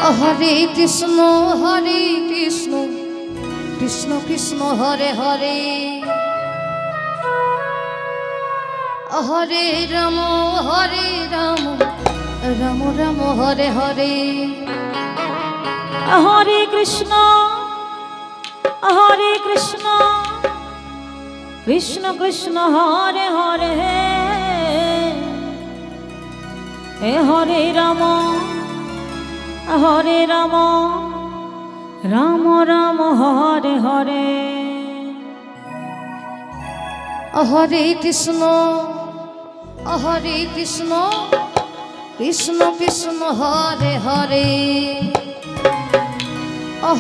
হরে Krishna Krishna Krishna Hare Hare Hare Ram Ram Ram Hare Hare Hare Krishna Krishna Krishna Hare Hare Hare Ram Ram Ram Hare Hare Hare Krishna Krishna Krishna Hare Hare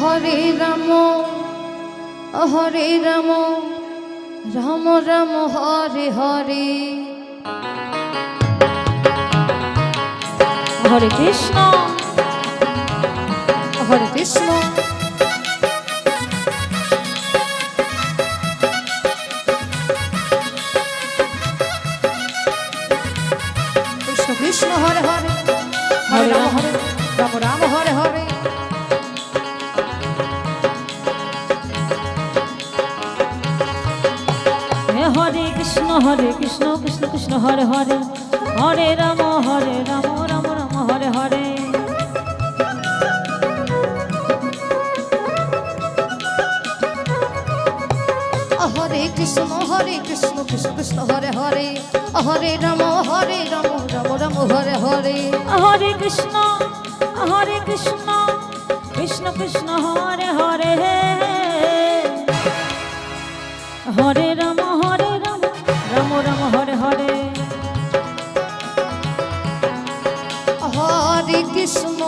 Hare Ram Ram Ram Hare Hare Hare Krishna Krishna Krishna Hare Hare Hare Ram Ram Hare Hare Hare Krishna Krishna Krishna Hare Hare Hare Ram Ram Ram Hare Hare Hare Krishna Krishna Krishna Hare Hare Hare Ram Ram Ram Hare Hare Hare Krishna Krishna Krishna Hare Hare Hare Ram Ram Ram Hare Hare Hare Krishna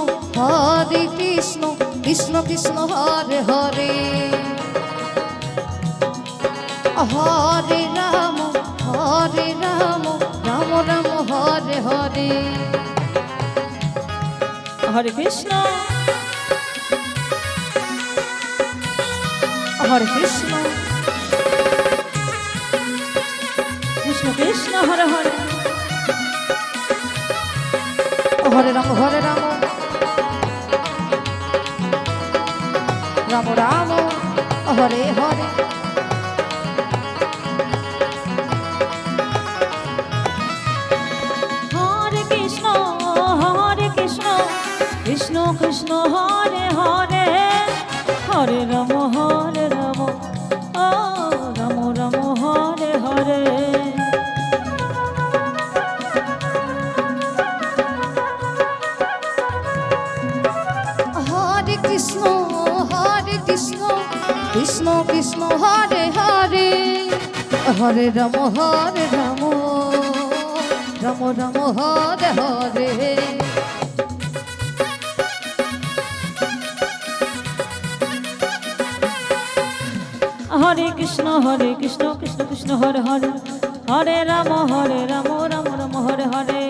Krishna Krishna Hare Hare Hare Ram Ram Ram Hare Hare Hare Krishna Krishna Krishna Hare Hare Hare Ram Ram Ram Hare Hare Hare Krishna Krishna Krishna Hare Hare Hare Ram ও Ram Ram Hare Hare Hare Krishna Krishna Krishna Hare Hare Hare Ram Ram Ram Hare Hare Hare Krishna Krishna Krishna Hare Hare Hare Ram Ram Ram Hare Hare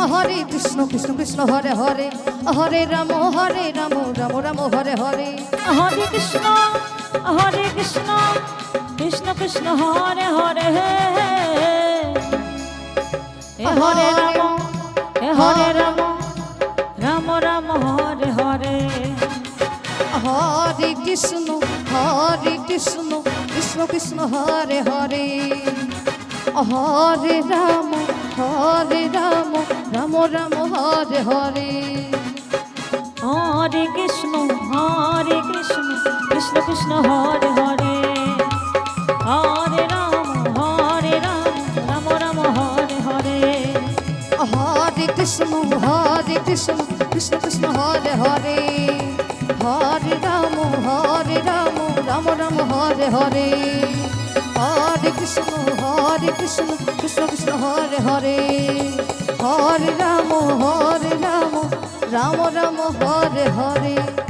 Hare Krishna Krishna Krishna Hare Hare Hare Ram Ram Ram Hare Hare Hare Krishna Krishna Krishna Hare Hare Hare Ram Ram Ram Hare Hare Hare Krishna Krishna Krishna Hare Hare Hare Ram Ram Ram Hare Hare Hare Krishna Krishna Krishna Hare Hare Hare Ram Ram Ram Hare Hare Hare Krishna Krishna Krishna Hare Hare Hare Ram Ram Ram Hare Hare Hare Krishna Krishna Krishna Hare Hare Hare Ram Ram Ram Hare Hare